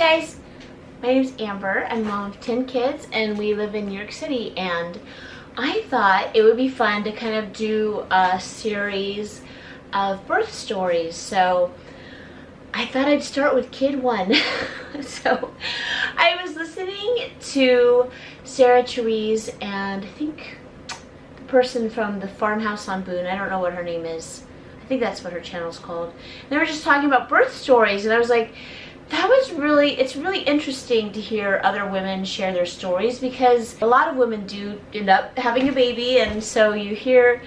guys, my name's Amber. I'm mom of 10 kids and we live in New York City, and I thought it would be fun to kind of do a series of birth stories. So I thought I'd start with kid one. So I was listening to Sarah Therese and I think the person from the Farmhouse on Boone, I don't know what her name is. I think that's what her channel's called. And they were just talking about birth stories, and I was like, it's really interesting to hear other women share their stories, because a lot of women do end up having a baby, and so you hear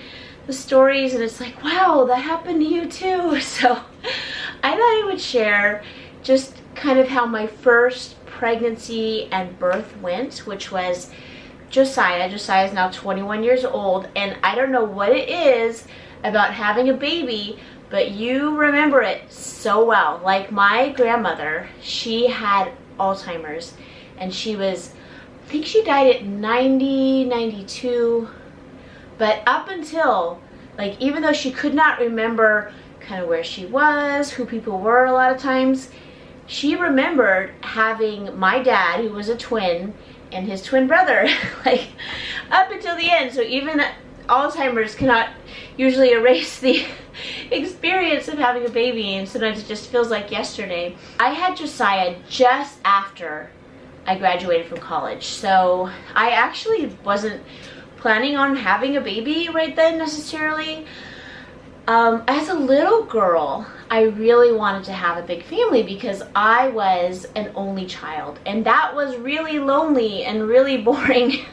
the stories and it's like, wow, that happened to you too. So I thought I would share just kind of how my first pregnancy and birth went, which was Josiah. Josiah is now 21 years old, and I don't know what it is about having a baby, but you remember it so well. Like my grandmother, she had Alzheimer's, and she was, I think she died at 90, 92, but up until, like, even though she could not remember kind of where she was, who people were a lot of times, she remembered having my dad, who was a twin, and his twin brother, like, up until the end. So even Alzheimer's cannot usually erase the experience of having a baby, and sometimes it just feels like yesterday. I had Josiah just after I graduated from college, so I actually wasn't planning on having a baby right then necessarily. As a little girl, I really wanted to have a big family because I was an only child, and that was really lonely and really boring.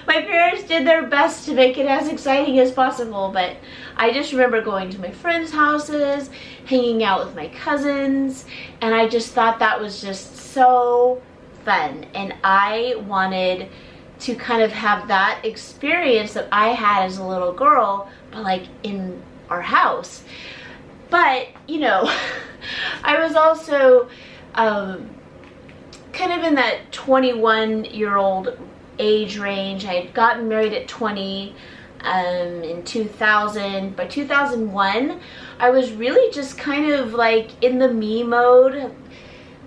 My parents did their best to make it as exciting as possible, but I just remember going to my friends' houses, hanging out with my cousins, and I just thought that was just so fun. And I wanted to kind of have that experience that I had as a little girl, but like in our house. But, you know, I was also kind of in that 21-year-old age range. I had gotten married at 20 in 2000. By 2001, I was really just kind of like in the me mode.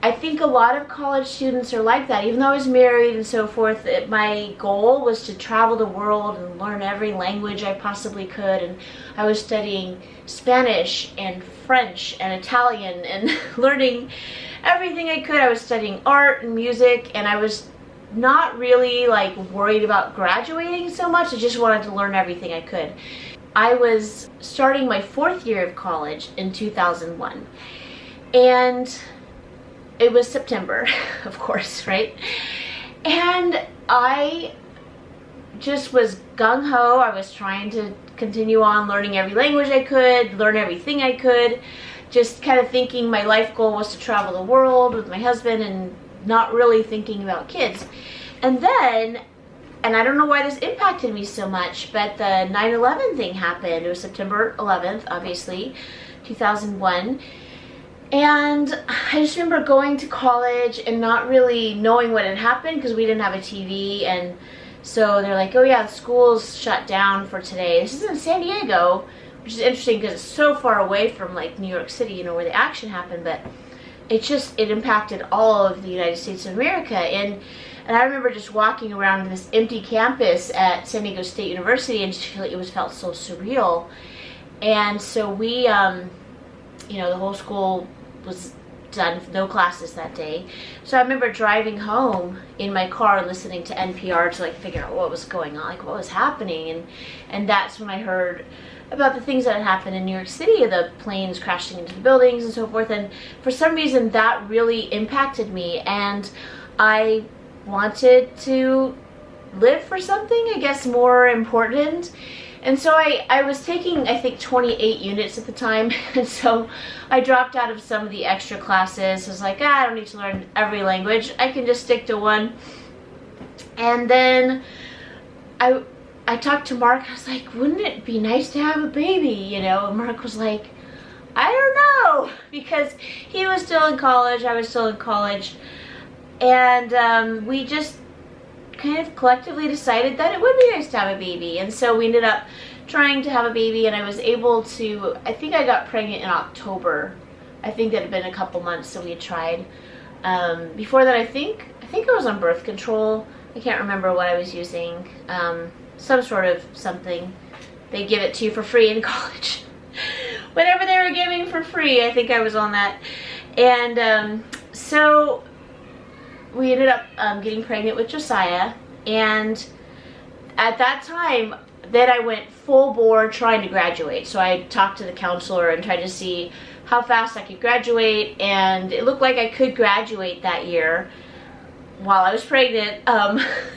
I think a lot of college students are like that. Even though I was married and so forth, my goal was to travel the world and learn every language I possibly could. And I was studying Spanish and French and Italian and learning everything I could. I was studying art and music, and I was not really like worried about graduating so much. I just wanted to learn everything I could. I was starting my 4th year of college in 2001, and it was September, of course, right? And I just was gung-ho. I was trying to continue on learning every language I could, learn everything I could, just kind of thinking my life goal was to travel the world with my husband and not really thinking about kids. And then, and I don't know why this impacted me so much, but the 9/11 thing happened. It was September 11th, obviously, 2001. And I just remember going to college and not really knowing what had happened because we didn't have a TV. And so they're like, oh yeah, the school's shut down for today. This is in San Diego, which is interesting because it's so far away from like New York City, you know, where the action happened. But it impacted all of the United States of America. And I remember just walking around this empty campus at San Diego State University and just felt so surreal. And so we, you know, the whole school was done with no classes that day. So I remember driving home in my car listening to NPR to like figure out what was going on, like what was happening. And that's when I heard about the things that had happened in New York City, the planes crashing into the buildings and so forth. And for some reason that really impacted me, and I wanted to live for something, I guess, more important. And so I was taking, I think, 28 units at the time, and so I dropped out of some of the extra classes. I was like, I don't need to learn every language, I can just stick to one. And then I talked to Mark. I was like, wouldn't it be nice to have a baby, you know? And Mark was like, I don't know, because he was still in college, I was still in college, and we just kind of collectively decided that it would be nice to have a baby. And so we ended up trying to have a baby, and I was able to, I think I got pregnant in October I think that had been a couple months that we had tried. Before that, I think I was on birth control. I can't remember what I was using. Some sort of something. They give it to you for free in college. Whatever they were giving for free, I think I was on that. And so we ended up getting pregnant with Josiah. And at that time, then I went full bore trying to graduate. So I talked to the counselor and tried to see how fast I could graduate. And it looked like I could graduate that year while I was pregnant.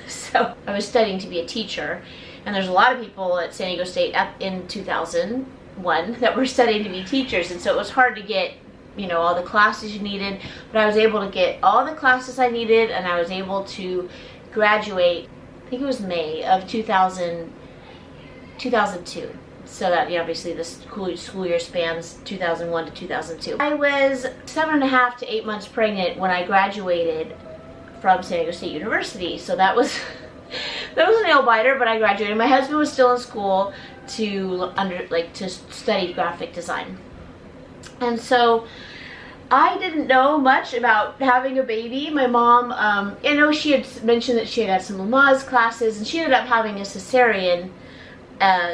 So I was studying to be a teacher. And there's a lot of people at San Diego State in 2001 that were studying to be teachers. And so it was hard to get, you know, all the classes you needed. But I was able to get all the classes I needed, and I was able to graduate, I think it was May of 2002. So that, you know, obviously the school year spans 2001 to 2002. I was 7.5 to 8 months pregnant when I graduated from San Diego State University. So that was that was a nail biter, but I graduated. My husband was still in school to study graphic design. And so I didn't know much about having a baby. My mom, I know she had mentioned that she had some Lamaze classes, and she ended up having a cesarean.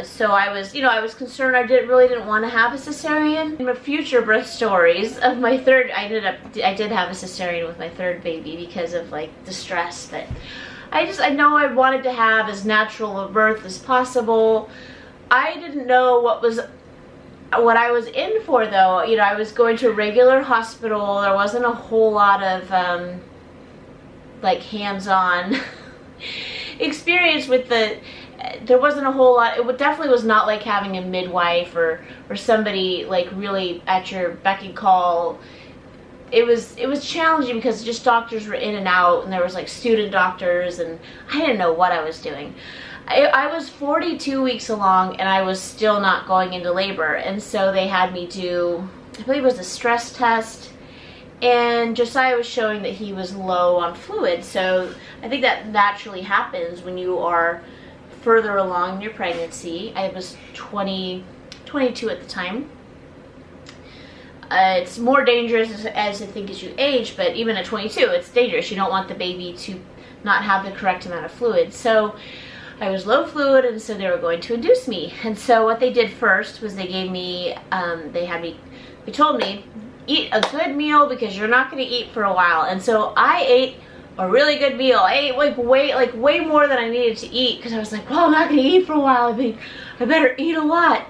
So I was concerned. I really didn't want to have a cesarean. In my future birth stories of my third, I did have a cesarean with my third baby because of like the stress. But I know I wanted to have as natural a birth as possible. I didn't know what I was in for, though. You know, I was going to a regular hospital. There wasn't a whole lot of like hands-on experience with there wasn't a whole lot. It definitely was not like having a midwife or somebody like really at your beck and call. It was challenging because just doctors were in and out, and there was like student doctors, and I didn't know what I was doing. I was 42 weeks along, and I was still not going into labor, and so they had me do, I believe it was a stress test, and Josiah was showing that he was low on fluid. So I think that naturally happens when you are further along in your pregnancy. I was 22 at the time. It's more dangerous as I think as you age, but even at 22, it's dangerous. You don't want the baby to not have the correct amount of fluid. So I was low fluid, and so they were going to induce me. And so what they did first was they gave me, they told me, eat a good meal because you're not going to eat for a while. And so I ate a really good meal. I ate way more than I needed to eat because I was like, well, I'm not going to eat for a while. I better eat a lot.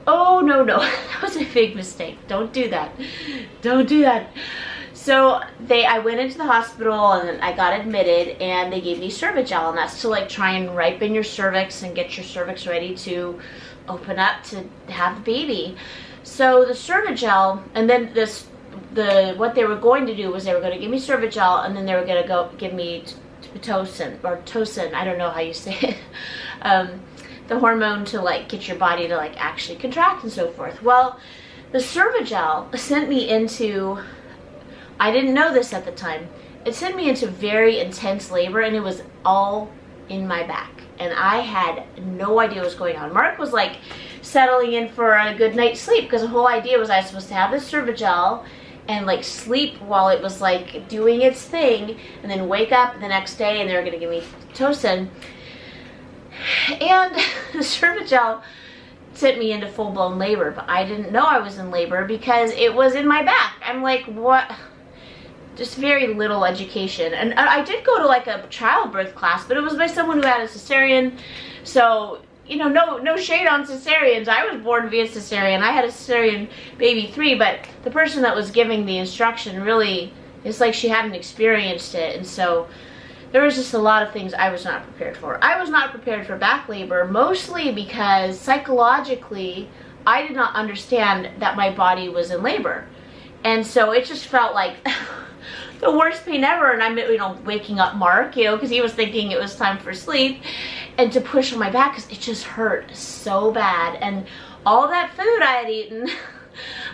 Oh, no, that was a big mistake. Don't do that. Don't do that. So I went into the hospital, and I got admitted, and they gave me Cervigel, and that's to like try and ripen your cervix and get your cervix ready to open up to have the baby. So the Cervigel, and then what they were going to do was they were going to give me Cervigel, and then they were going to give me Tocin, I don't know how you say it, the hormone to like get your body to like actually contract and so forth. Well, the Cervigel sent me into, I didn't know this at the time, it sent me into very intense labor, and it was all in my back, and I had no idea what was going on. Mark was like settling in for a good night's sleep because the whole idea was I was supposed to have this Cervigel and like sleep while it was like doing its thing, and then wake up the next day and they were going to give me Tocin. And the Cervigel sent me into full-blown labor, but I didn't know I was in labor because it was in my back. I'm like, what? Just very little education. And I did go to like a childbirth class, but it was by someone who had a cesarean. So, you know, no shade on cesareans. I was born via cesarean. I had a cesarean baby 3, but the person that was giving the instruction really, it's like she hadn't experienced it. And so there was just a lot of things I was not prepared for. I was not prepared for back labor, mostly because psychologically, I did not understand that my body was in labor. And so it just felt like the worst pain ever. And I'm, you know, waking up Mark, you know, because he was thinking it was time for sleep, and to push on my back because it just hurt so bad. And all that food I had eaten,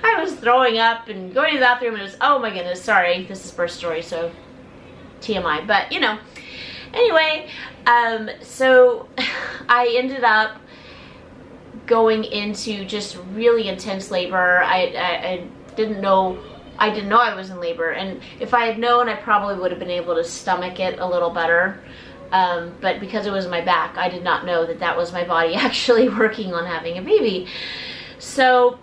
I was throwing up and going to the bathroom, and it was, oh my goodness, sorry, this is birth story, so TMI, but you know. Anyway, so I ended up going into just really intense labor. I didn't know, I didn't know I was in labor. And if I had known, I probably would have been able to stomach it a little better. But because it was my back, I did not know that that was my body actually working on having a baby. So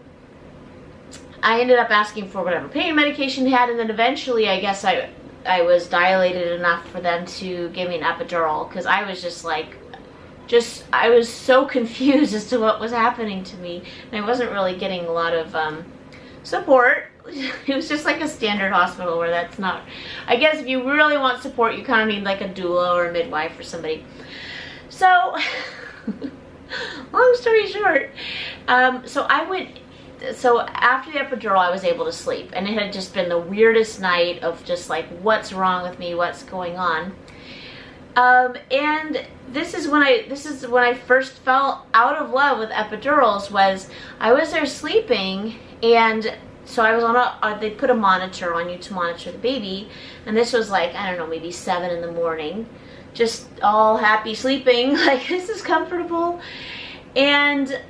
I ended up asking for whatever pain medication he had, and then eventually I guess I was dilated enough for them to give me an epidural, because I was just like, I was so confused as to what was happening to me, and I wasn't really getting a lot of support. It was just like a standard hospital where that's not, I guess if you really want support, you kind of need like a doula or a midwife or somebody. So, long story short, so after the epidural, I was able to sleep, and it had just been the weirdest night of just like, what's wrong with me? What's going on? And this is when I first fell out of love with epidurals. Was I was there sleeping, and so I was on they put a monitor on you to monitor the baby, and this was like, I don't know, maybe 7 in the morning, just all happy sleeping, like this is comfortable. And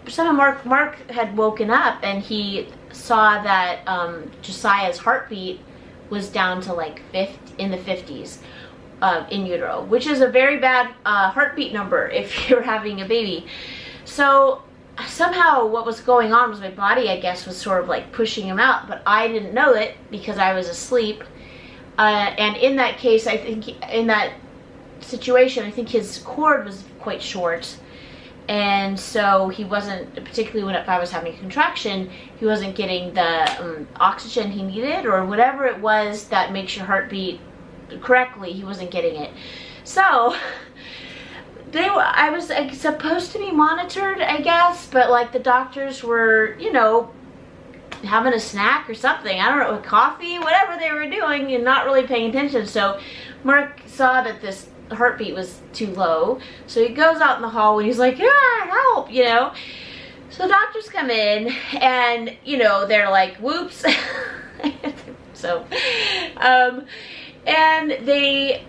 somehow Mark had woken up, and he saw that Josiah's heartbeat was down to like in the 50s in utero, which is a very bad heartbeat number if you're having a baby. So somehow what was going on was my body, I guess, was sort of like pushing him out, but I didn't know it because I was asleep. And in that case, I think in that situation, I think his cord was quite short. And so he wasn't, particularly when if I was having a contraction, he wasn't getting the oxygen he needed, or whatever it was that makes your heart beat correctly, he wasn't getting it. So I was like, supposed to be monitored, I guess, but like the doctors were, you know, having a snack or something, I don't know, coffee, whatever they were doing, and not really paying attention. So Mark saw that this heartbeat was too low, so he goes out in the hallway, he's like, yeah, help, you know. So the doctors come in, and you know, they're like, whoops. So and they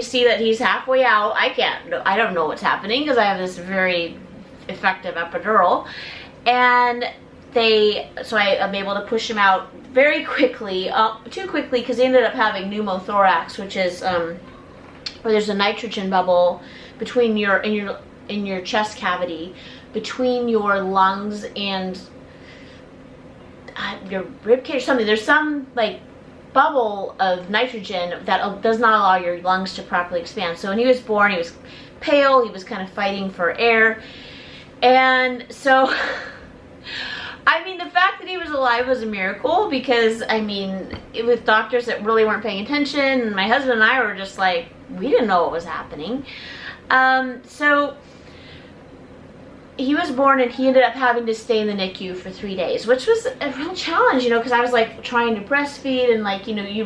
see that he's halfway out. I don't know what's happening because I have this very effective epidural, and so I am able to push him out very quickly, too quickly, because he ended up having pneumothorax, which is where there's a nitrogen bubble between in your chest cavity, between your lungs and your rib cage or something. There's some like bubble of nitrogen that does not allow your lungs to properly expand. So when he was born, he was pale, he was kind of fighting for air, and so I mean, the fact that he was alive was a miracle, because I mean, with doctors that really weren't paying attention, and my husband and I were just like, we didn't know what was happening. So he was born, and he ended up having to stay in the NICU for 3 days, which was a real challenge, you know, because I was like trying to breastfeed, and like, you know, you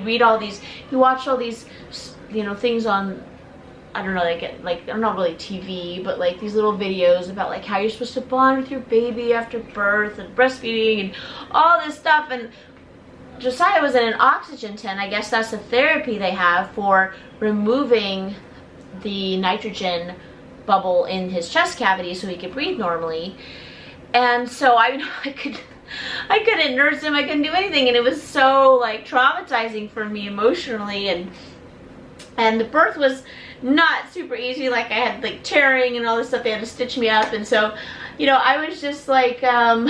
watch all these, you know, things on, I don't know, like I'm not really TV, but like these little videos about like how you're supposed to bond with your baby after birth and breastfeeding and all this stuff. And Josiah was in an oxygen tent. I guess that's the therapy they have for removing the nitrogen bubble in his chest cavity so he could breathe normally. And so I couldn't nurse him, I couldn't do anything, and it was so like traumatizing for me emotionally, and the birth was not super easy. Like I had like tearing and all this stuff, they had to stitch me up, and so, you know, I was just like that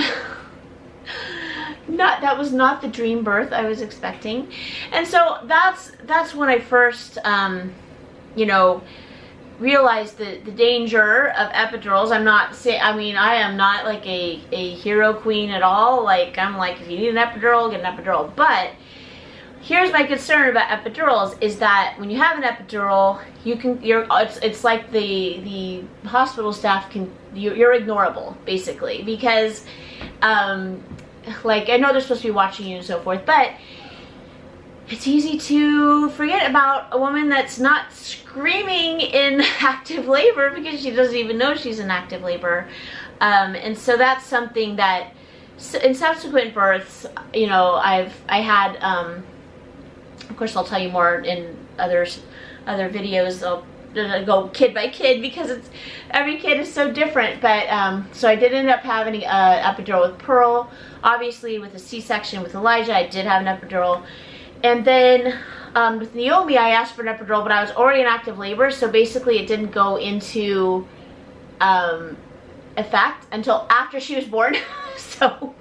was not the dream birth I was expecting. And so that's when I first you know, realized the danger of epidurals. I am not like a hero queen at all. Like, I'm like, if you need an epidural, get an epidural. But here's my concern about epidurals, is that when you have an epidural, it's like the hospital staff you're ignorable, basically, because like, I know they're supposed to be watching you and so forth, but it's easy to forget about a woman that's not screaming in active labor because she doesn't even know she's in active labor. And so that's something that in subsequent births, you know, I had, of course I'll tell you more in other videos. go kid by kid because every kid is so different. But so I did end up having an epidural with Pearl. Obviously with a C-section with Elijah, I did have an epidural. And then with Naomi, I asked for an epidural, but I was already in active labor, so basically it didn't go into effect until after she was born. So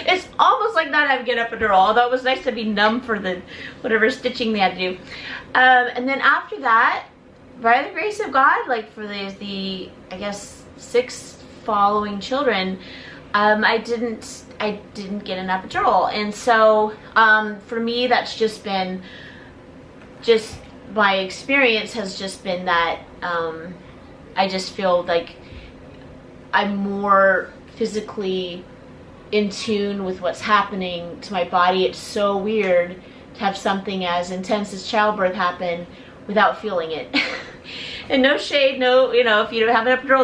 it's almost like not having an epidural, although it was nice to be numb for the whatever stitching they had to do. And then after that, by the grace of God, like for the I guess 6 following children, I didn't get an epidural. And so for me, that's just been, my experience has just been that I just feel like I'm more physically in tune with what's happening to my body. It's so weird to have something as intense as childbirth happen without feeling it. And no shade, no, you know, if you don't have an epidural,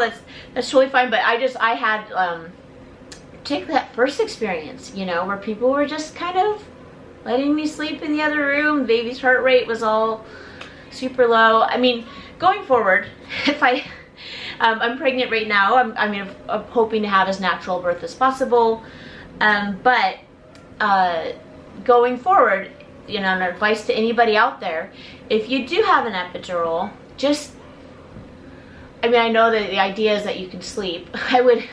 that's totally fine. But I had take that first experience, you know, where people were just kind of letting me sleep in the other room. Baby's heart rate was all super low. I mean, going forward, if I'm pregnant right now, I'm hoping to have as natural a birth as possible. But going forward, you know, an advice to anybody out there, if you do have an epidural, I know that the idea is that you can sleep. I would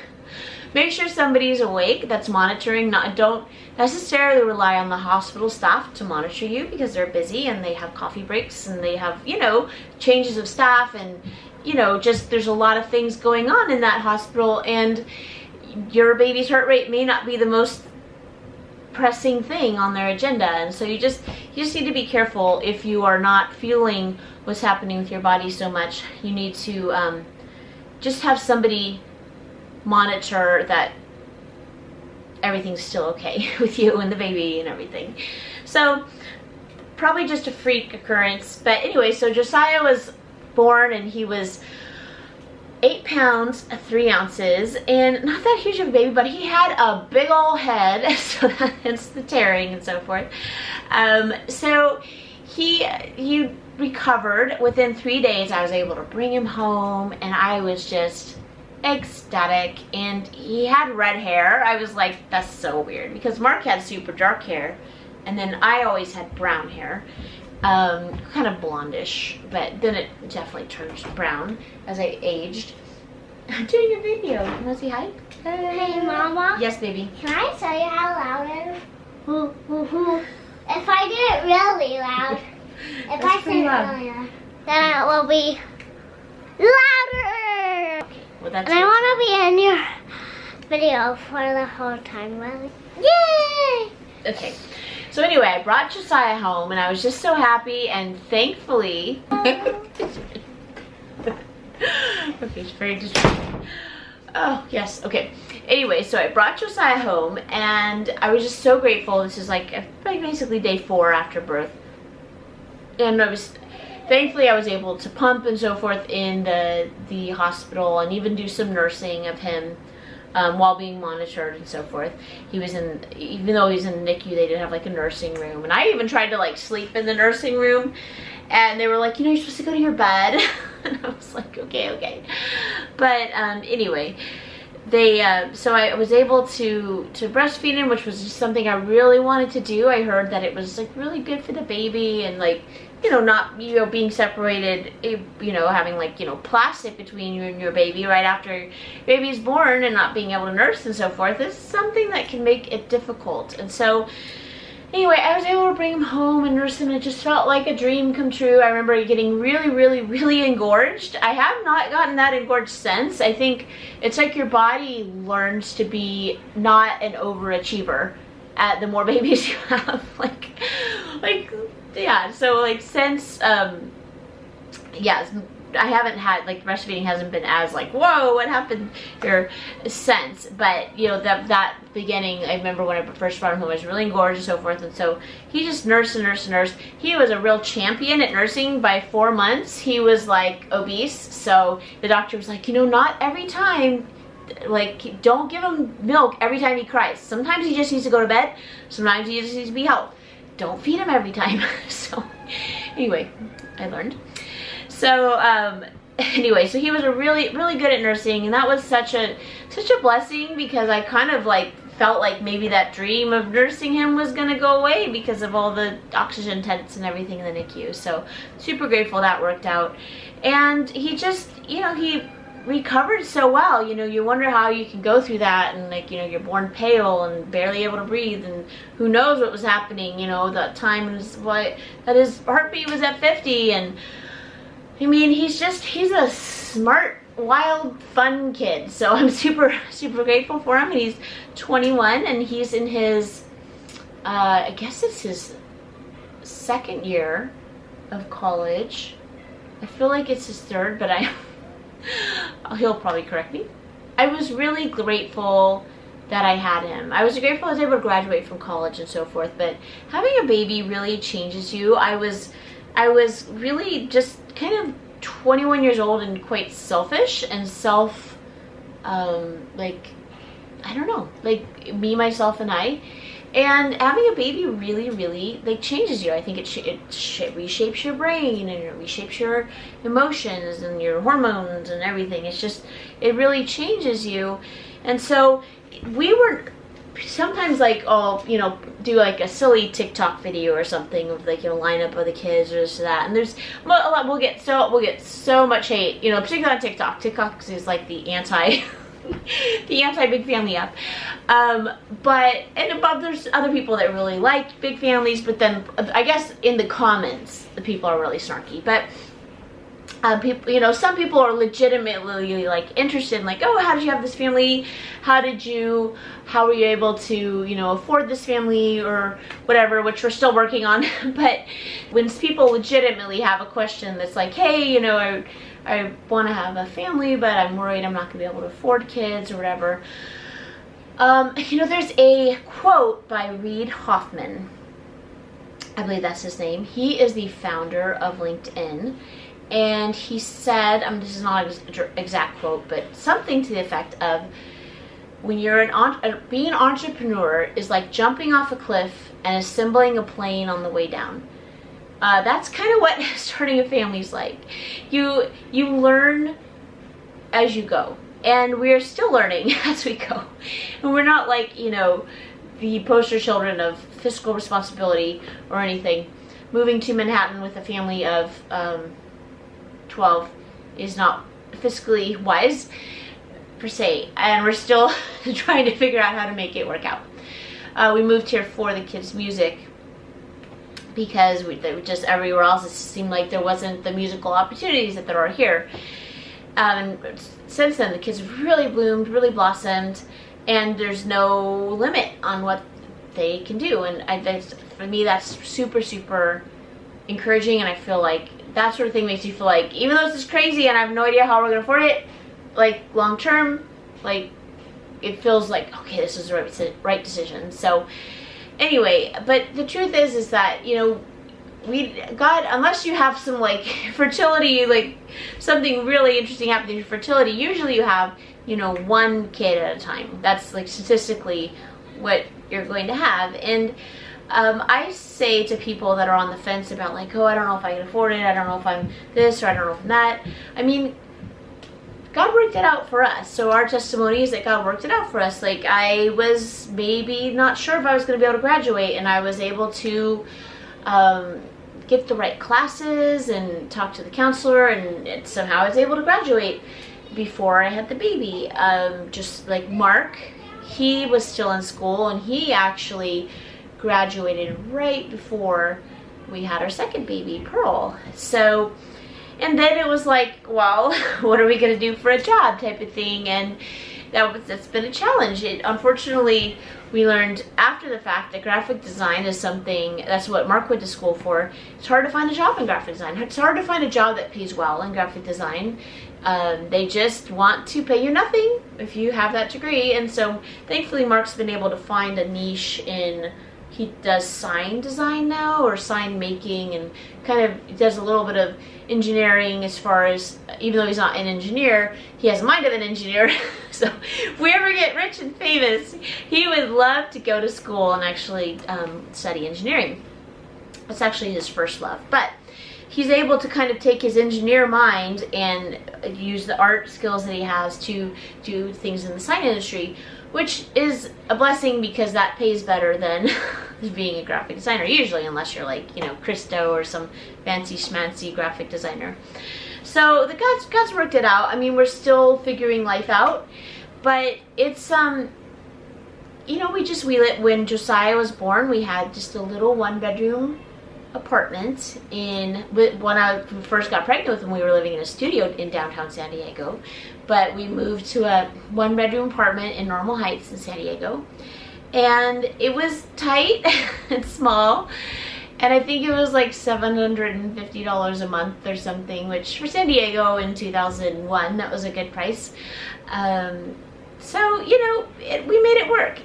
make sure somebody's awake that's monitoring. Don't necessarily rely on the hospital staff to monitor you because they're busy and they have coffee breaks and they have, you know, changes of staff and, you know, just there's a lot of things going on in that hospital, and your baby's heart rate may not be the most pressing thing on their agenda. And so you just need to be careful. If you are not feeling what's happening with your body so much, you need to just have somebody monitor that everything's still okay with you and the baby and everything. So probably just a freak occurrence. But anyway, so Josiah was born and he was 8 pounds 3 ounces, and not that huge of a baby, but he had a big old head, so hence the tearing and so forth. So he recovered within 3 days. I was able to bring him home, and I was just ecstatic. And he had red hair. I was like, that's so weird, because Mark had super dark hair, and then I always had brown hair, kind of blondish, but then it definitely turns brown as I aged. I'm doing a video. You want to say hi? Hey, Mama. Yes, baby. Can I tell you how loud I am? If I do it really loud, if I say it really loud, then it will be louder. Okay, well, that's and I want to be in your video for the whole time, really. Yay! Okay. So anyway, I brought Josiah home, and I was just so happy, and thankfully... Okay, it's very distracting. Oh, yes, okay. Anyway, so I brought Josiah home, and I was just so grateful. This is like basically day 4 after birth. And thankfully I was able to pump and so forth in the hospital, and even do some nursing of him. While being monitored and so forth. Even though he's in the NICU, they did have like a nursing room, and I even tried to like sleep in the nursing room, and they were like, you know, you're supposed to go to your bed. And I was like, okay. But anyway, so I was able to breastfeed him, which was just something I really wanted to do. I heard that it was like really good for the baby, and like, you know, not, you know, being separated, you know, having like, you know, plastic between you and your baby right after your baby's born, and not being able to nurse and so forth is something that can make it difficult. And so anyway, I was able to bring him home and nurse him, and it just felt like a dream come true. I remember getting really engorged. I have not gotten that engorged since. I think it's like your body learns to be not an overachiever the more babies you have. Like yeah, so like since yeah, I haven't had, like, breastfeeding hasn't been as like, whoa, what happened here since. But you know, that beginning, I remember when I first brought him home, I was really engorged and so forth, and so he just nursed. He was a real champion at nursing. By 4 months he was like obese, so the doctor was like, you know, not every time, like, don't give him milk every time he cries. Sometimes he just needs to go to bed, sometimes he just needs to be held. Don't feed him every time. So anyway, I learned. So anyway, so he was really good at nursing, and that was such a blessing, because I kind of like felt like maybe that dream of nursing him was gonna go away because of all the oxygen tents and everything in the NICU. So super grateful that worked out. And he just, you know, he recovered so well. You know, you wonder how you can go through that, and like, you know, you're born pale and barely able to breathe, and who knows what was happening, you know, that time was that his heartbeat was at 50. And I mean, he's a smart, wild, fun kid. So I'm super grateful for him. And he's 21, and he's in his I guess it's his second year of college. I feel like it's his third, but he'll probably correct me. I was really grateful that I had him. I was grateful I was able to graduate from college and so forth, but having a baby really changes you. I was really just kind of 21 years old and quite selfish and like, I don't know, like me, myself, and I. And having a baby really like changes you. I think it reshapes your brain, and it reshapes your emotions and your hormones and everything. It really changes you. And so we were sometimes like, oh, you know, do like a silly TikTok video or something of like, you know, lineup of the kids or this or that. And there's a lot, we'll get so much hate, you know, particularly on TikTok. TikTok is like the anti big family app. But there's other people that really like big families, but then I guess in the comments the people are really snarky. But people, you know, some people are legitimately like interested in like, oh, how did you have this family? How were you able to, you know, afford this family or whatever, which we're still working on. But when people legitimately have a question that's like, hey, you know, I want to have a family, but I'm worried I'm not going to be able to afford kids or whatever. You know, there's a quote by Reid Hoffman. I believe that's his name. He is the founder of LinkedIn. And he said, this is not an exact quote, but something to the effect of, when you're being an entrepreneur is like jumping off a cliff and assembling a plane on the way down. That's kind of what starting a family is like. You learn as you go, and we're still learning as we go. And we're not like, you know, the poster children of fiscal responsibility or anything. Moving to Manhattan with a family of 12 is not fiscally wise per se, and we're still trying to figure out how to make it work out. We moved here for the kids' music, because just everywhere else it seemed like there wasn't the musical opportunities that there are here. And since then, the kids have really bloomed, really blossomed, and there's no limit on what they can do. And for me, that's super encouraging, and I feel like that sort of thing makes you feel like, even though this is crazy and I have no idea how we're gonna afford it, like long term, like it feels like, okay, this is the right decision. So anyway, but the truth is that, you know, God, unless you have some like fertility, like something really interesting happening with fertility, usually you have, you know, one kid at a time. That's like statistically what you're going to have. And I say to people that are on the fence about like, oh, I don't know if I can afford it, I don't know if I'm this, or I don't know if I'm that. I mean, God worked it out for us. So our testimony is that God worked it out for us. Like, I was maybe not sure if I was going to be able to graduate, and I was able to get the right classes and talk to the counselor, and somehow I was able to graduate before I had the baby. Just like Mark, he was still in school, and he actually graduated right before we had our second baby, Pearl. So, and then it was like, well, what are we going to do for a job type of thing? And that's been a challenge. Unfortunately, we learned after the fact that graphic design is something, that's what Mark went to school for. It's hard to find a job in graphic design. It's hard to find a job that pays well in graphic design. They just want to pay you nothing if you have that degree. And so thankfully Mark's been able to find a niche in, he does sign design now, or sign making, and kind of does a little bit of engineering as far as, even though he's not an engineer, he has a mind of an engineer. So if we ever get rich and famous, he would love to go to school and actually study engineering. It's actually his first love. But he's able to kind of take his engineer mind and use the art skills that he has to do things in the sign industry, which is a blessing because that pays better than being a graphic designer usually, unless you're like, you know, Christo or some fancy schmancy graphic designer. So the God's worked it out. I mean, we're still figuring life out, but it's you know, when Josiah was born, we had just a little 1-bedroom apartment when I first got pregnant with him. We were living in a studio in downtown San Diego, but we moved to a 1-bedroom apartment in Normal Heights in San Diego, and it was tight and small, and I think it was like $750 a month or something, which for San Diego in 2001, that was a good price. So, you know, we made it work.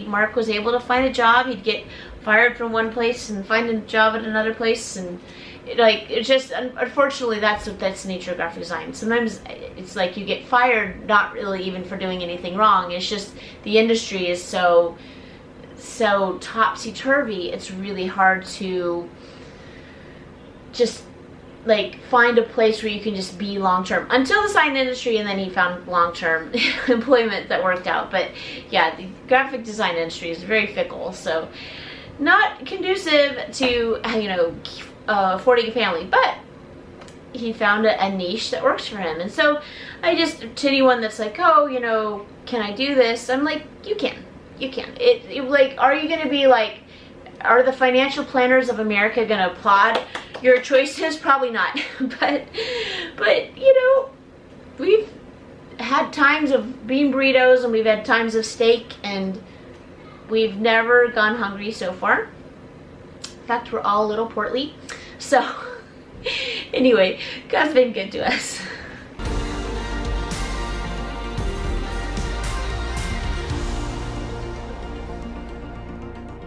Mark was able to find a job. He'd get fired from one place and find a job at another place, and it's just, unfortunately, that's the nature of graphic design. Sometimes it's like you get fired not really even for doing anything wrong. It's just the industry is so topsy-turvy. It's really hard to just like find a place where you can just be long-term until the sign industry, and then he found long-term employment that worked out. But yeah, the graphic design industry is very fickle, so not conducive to, you know, affording a family, but he found a niche that works for him. And so to anyone that's like, oh, you know, can I do this? I'm like, you can. Like, are you gonna be like, are the financial planners of America gonna applaud your choices? Probably not. but you know, we've had times of bean burritos and we've had times of steak, and we've never gone hungry so far. In fact, we're all a little portly. So anyway, God's been good to us.